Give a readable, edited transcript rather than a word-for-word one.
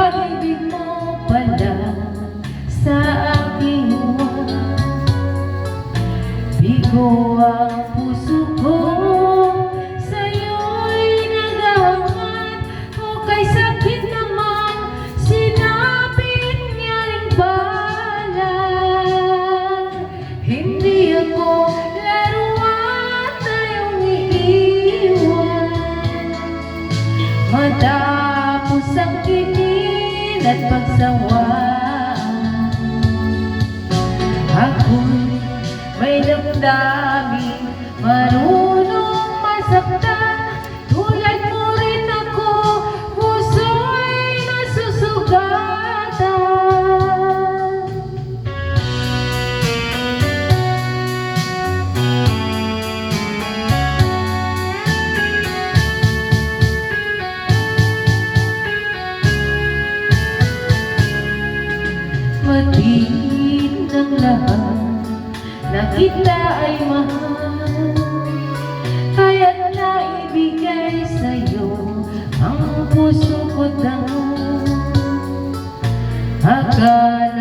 pag-ibig mo pala sa aking uwan. Bigo ang puso ko, sa'yo'y naghahangat. O kay sakit naman, sinapit niya ring balag. Hindi ako laruan na iyong iiwan. Matapos ang kinin at pagsawaan, ako'y may damdamin, marunong masaktan. Tulad mo rin ako, puso'y nasusugatan. Matin ang lahat na kita ay mahal, kaya't naibigay sa'yo ang puso ko dahil akala